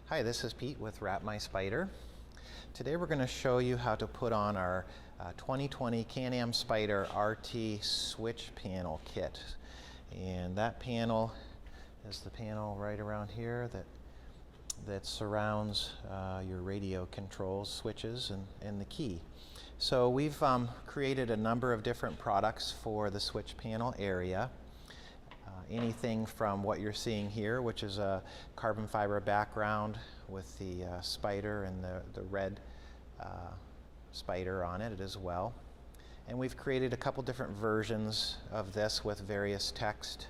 Hi, this is Pete with Wrap My Spyder. Today we're going to show you how to put on our 2020 Can-am Spyder RT switch panel kit. And that panel is the panel right around here that surrounds your radio controls, switches, and the key. So we've created a number of different products for the switch panel area. Anything from what you're seeing here, which is a carbon fiber background with the Spyder and the red Spyder on it as well. And we've created a couple different versions of this with various text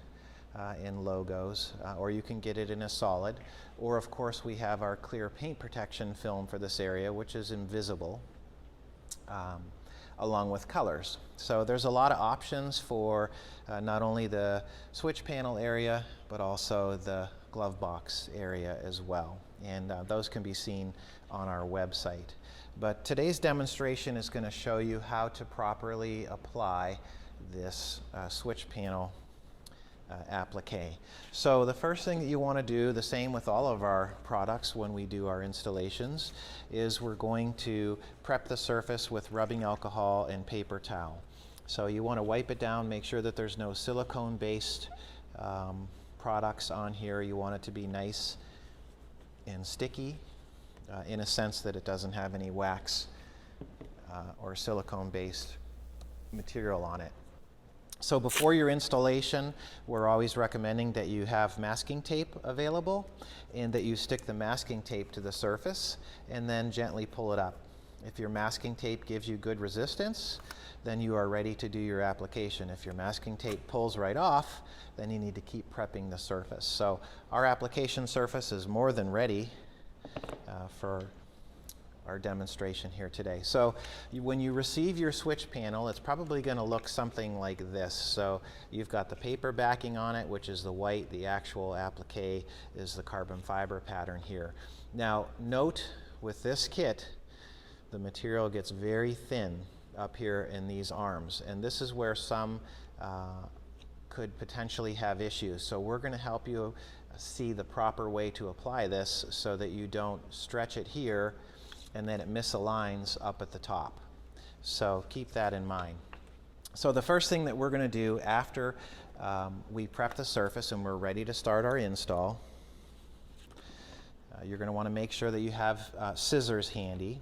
and logos, or you can get it in a solid. Or of course we have our clear paint protection film for this area, which is invisible, along with colors. So there's a lot of options for not only the switch panel area, but also the glove box area as well. And those can be seen on our website. But today's demonstration is going to show you how to properly apply this switch panel applique. So the first thing that you want to do, the same with all of our products when we do our installations, is we're going to prep the surface with rubbing alcohol and paper towel. So you want to wipe it down, make sure that there's no silicone based products on here. You want it to be nice and sticky in a sense that it doesn't have any wax or silicone based material on it. So before your installation, we're always recommending that you have masking tape available and that you stick the masking tape to the surface and then gently pull it up. If your masking tape gives you good resistance, then you are ready to do your application. If your masking tape pulls right off, then you need to keep prepping the surface. So our application surface is more than ready for our demonstration here today. So when you receive your switch panel, it's probably going to look something like this. So you've got the paper backing on it, which is the white. The actual applique is the carbon fiber pattern here. Now note with this kit, the material gets very thin up here in these arms, and this is where some could potentially have issues. So we're going to help you see the proper way to apply this so that you don't stretch it here and then it misaligns up at the top. So keep that in mind. So the first thing that we're going to do after we prep the surface and we're ready to start our install, you're going to want to make sure that you have scissors handy,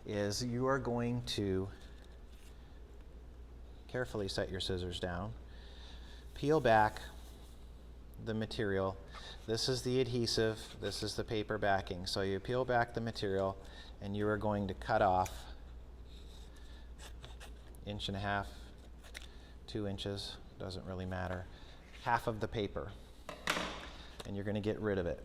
is you are going to carefully set your scissors down, peel back the material. This is the adhesive, this is the paper backing. So you peel back the material and you are going to cut off 1.5 inches, 2 inches, doesn't really matter, half of the paper, and you're going to get rid of it.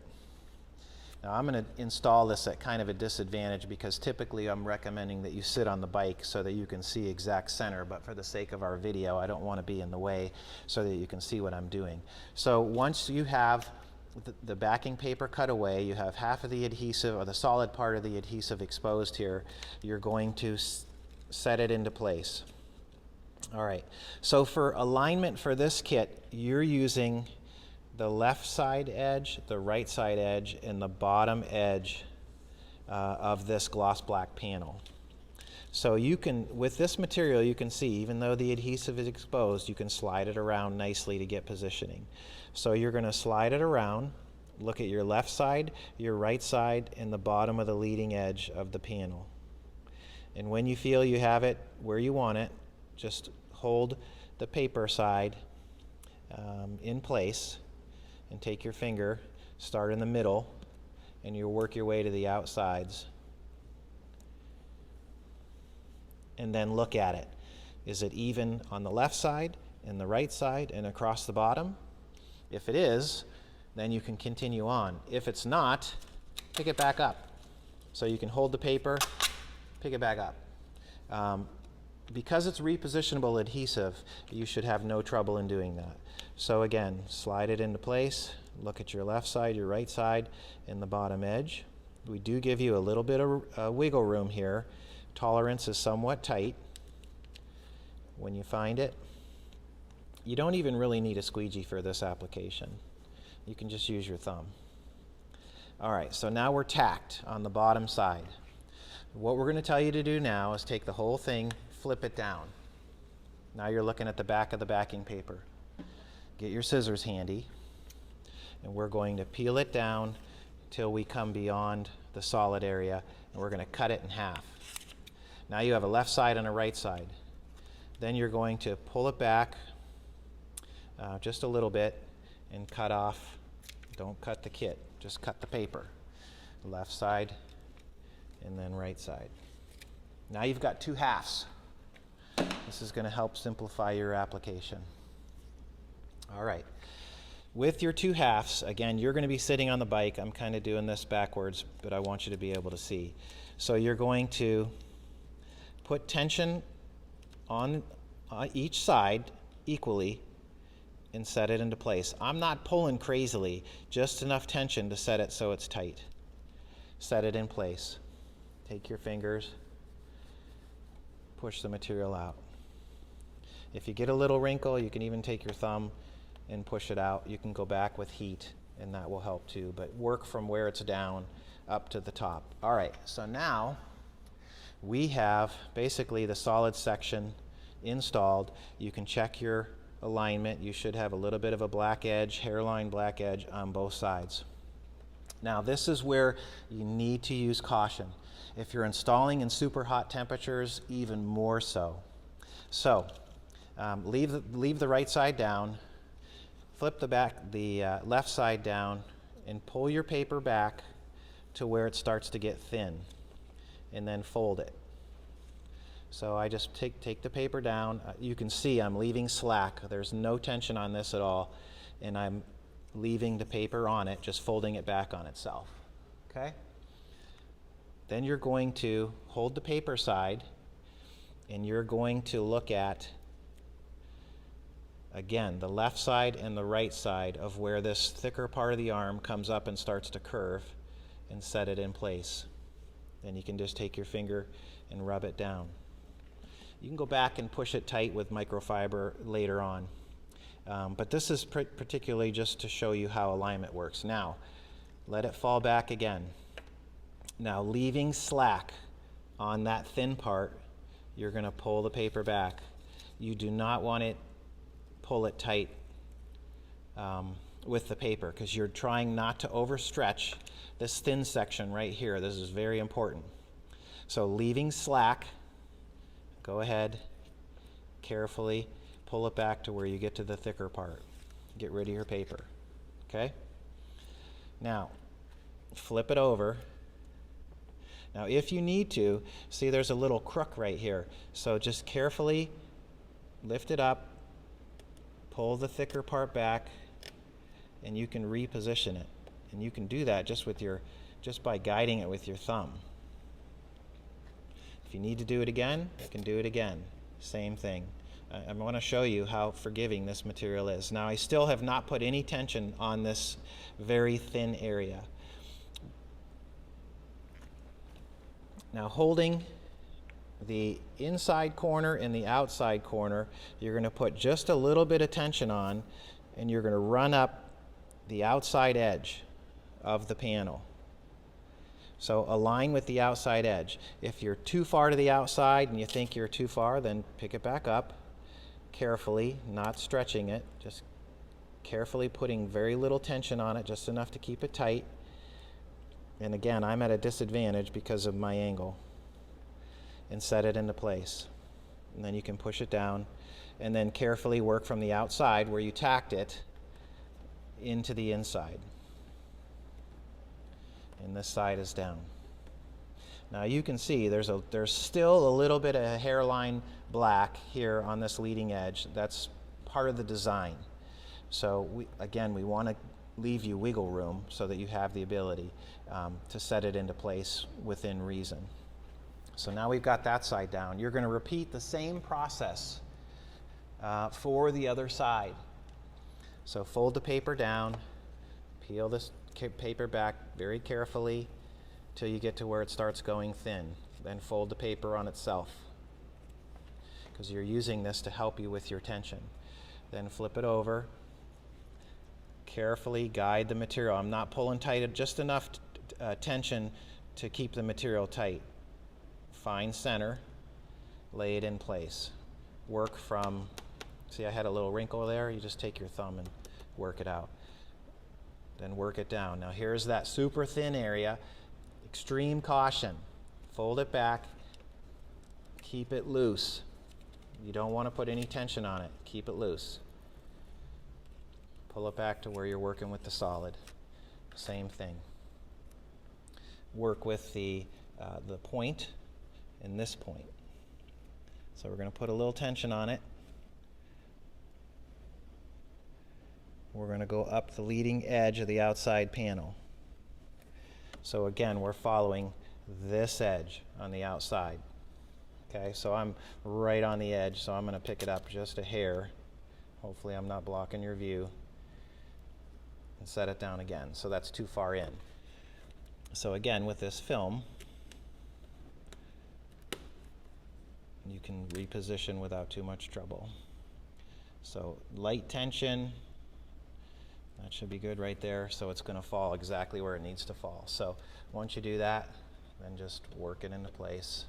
Now I'm going to install this at kind of a disadvantage because typically I'm recommending that you sit on the bike so that you can see exact center, but for the sake of our video I don't want to be in the way so that you can see what I'm doing. So once you have the backing paper cut away, you have half of the adhesive or the solid part of the adhesive exposed here, you're going to set it into place. Alright, so for alignment for this kit, you're using the left side edge, the right side edge, and the bottom edge of this gloss black panel. So you can, with this material, you can see even though the adhesive is exposed, you can slide it around nicely to get positioning. So you're going to slide it around, look at your left side, your right side, and the bottom of the leading edge of the panel. And when you feel you have it where you want it, just hold the paper side in place and take your finger, start in the middle, and you'll work your way to the outsides. And then look at it. Is it even on the left side and the right side and across the bottom? If it is, then you can continue on. If it's not, pick it back up. So you can hold the paper, pick it back up. Because it's repositionable adhesive, you should have no trouble in doing that. So again, slide it into place, look at your left side, your right side, and the bottom edge. We do give you a little bit of wiggle room here. Tolerance is somewhat tight. When you find it, you don't even really need a squeegee for this application. You can just use your thumb. All right, so now we're tacked on the bottom side. What we're going to tell you to do now is take the whole thing, flip it down. Now you're looking at the back of the backing paper. Get your scissors handy, and we're going to peel it down till we come beyond the solid area, and we're going to cut it in half. Now you have a left side and a right side. Then you're going to pull it back just a little bit and cut off. Don't cut the kit, just cut the paper. Left side and then right side. Now you've got two halves. This is going to help simplify your application. All right. With your two halves, again, you're going to be sitting on the bike. I'm kind of doing this backwards, but I want you to be able to see. So you're going to put tension on each side equally and set it into place. I'm not pulling crazily, just enough tension to set it so it's tight. Set it in place. Take your fingers, push the material out. If you get a little wrinkle, you can even take your thumb and push it out. You can go back with heat, and that will help too, but work from where it's down up to the top. All right, so now we have basically the solid section installed. You can check your alignment. You should have a little bit of a black edge, hairline black edge on both sides. Now this is where you need to use caution. If you're installing in super hot temperatures, even more so. So leave the right side down, flip the left side down, and pull your paper back to where it starts to get thin, and then fold it. So I just take the paper down. You can see I'm leaving slack. There's no tension on this at all, and I'm leaving the paper on it, just folding it back on itself. Okay? Then you're going to hold the paper side, and you're going to look at, again, the left side and the right side of where this thicker part of the arm comes up and starts to curve, and set it in place. Then you can just take your finger and rub it down. You can go back and push it tight with microfiber later on. But this is particularly just to show you how alignment works. Now, let it fall back again. Now, leaving slack on that thin part, you're going to pull the paper back. You do not want to pull it tight with the paper, because you're trying not to overstretch this thin section right here. This is very important. So leaving slack, go ahead, carefully pull it back to where you get to the thicker part. Get rid of your paper. Okay? Now, flip it over. Now, if you need to, see there's a little crook right here. So just carefully lift it up, pull the thicker part back, and you can reposition it. And you can do that just by guiding it with your thumb. If you need to do it again, you can do it again. Same thing. I want to show you how forgiving this material is. Now, I still have not put any tension on this very thin area. Now, holding the inside corner and the outside corner, you're going to put just a little bit of tension on, and you're going to run up the outside edge of the panel. So align with the outside edge. If you're too far to the outside and you think you're too far, then pick it back up carefully, not stretching it, just carefully putting very little tension on it, just enough to keep it tight. And again, I'm at a disadvantage because of my angle. And set it into place. And then you can push it down, and then carefully work from the outside where you tacked it into the inside. And this side is down. Now you can see there's still a little bit of hairline black here on this leading edge. That's part of the design. So we want to leave you wiggle room so that you have the ability to set it into place within reason. So now we've got that side down. You're going to repeat the same process for the other side. So fold the paper down, peel this paper back very carefully till you get to where it starts going thin. Then fold the paper on itself, because you're using this to help you with your tension. Then flip it over. Carefully guide the material. I'm not pulling tight, just enough tension to keep the material tight. Find center, lay it in place. Work from, see I had a little wrinkle there, you just take your thumb and work it out. Then work it down. Now here's that super thin area. Extreme caution. Fold it back, keep it loose. You don't want to put any tension on it. Keep it loose. Pull it back to where you're working with the solid. Same thing. Work with the point and this point. So we're going to put a little tension on it. We're going to go up the leading edge of the outside panel. So again, we're following this edge on the outside. Okay, so I'm right on the edge, so I'm going to pick it up just a hair. Hopefully I'm not blocking your view. And set it down again. So that's too far in. So again, with this film, you can reposition without too much trouble. So light tension, that should be good right there. So it's going to fall exactly where it needs to fall. So once you do that, then just work it into place.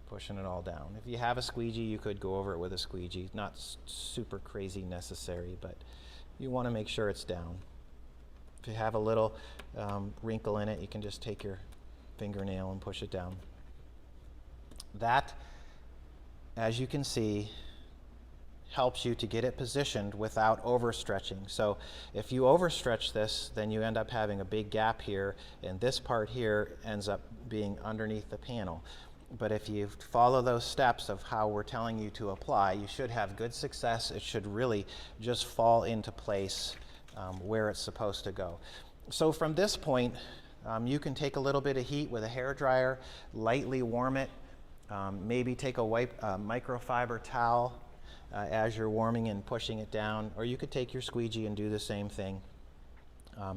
Pushing it all down. If you have a squeegee, you could go over it with a squeegee. Not super crazy necessary, but you want to make sure it's down. If you have a little wrinkle in it, you can just take your fingernail and push it down. That, as you can see, helps you to get it positioned without overstretching. So if you overstretch this, then you end up having a big gap here, and this part here ends up being underneath the panel. But if you follow those steps of how we're telling you to apply, you should have good success. It should really just fall into place where it's supposed to go. So from this point, you can take a little bit of heat with a hair dryer, lightly warm it, maybe take a microfiber towel as you're warming and pushing it down, or you could take your squeegee and do the same thing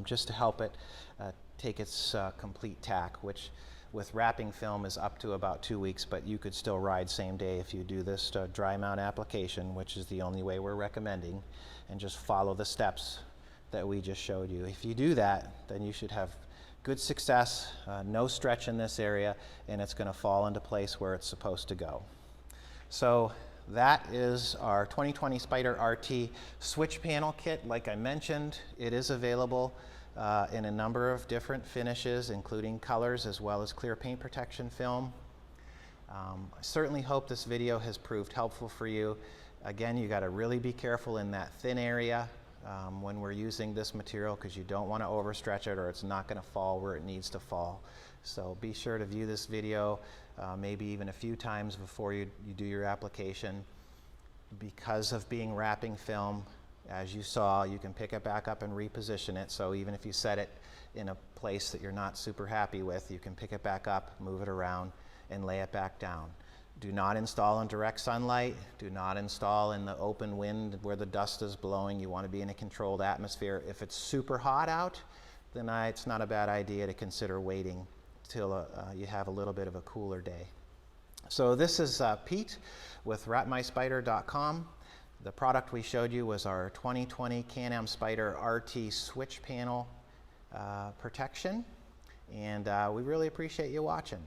just to help it take its complete tack, which with wrapping film is up to about 2 weeks, but you could still ride same day if you do this dry mount application, which is the only way we're recommending, and just follow the steps that we just showed you. If you do that, then you should have good success, no stretch in this area, and it's going to fall into place where it's supposed to go. So that is our 2020 Spyder RT switch panel kit. Like I mentioned, it is available in a number of different finishes, including colors as well as clear paint protection film. I certainly hope this video has proved helpful for you. Again, you got to really be careful in that thin area when we're using this material, because you don't want to overstretch it or it's not going to fall where it needs to fall. So be sure to view this video maybe even a few times before you do your application. Because of being wrapping film, as you saw, you can pick it back up and reposition it. So even if you set it in a place that you're not super happy with, you can pick it back up, move it around, and lay it back down. Do not install in direct sunlight. Do not install in the open wind where the dust is blowing. You want to be in a controlled atmosphere. If it's super hot out, then it's not a bad idea to consider waiting till you have a little bit of a cooler day. So this is Pete with WrapMySpyder.com. The product we showed you was our 2020 Can-am Spyder RT switch panel protection, and we really appreciate you watching.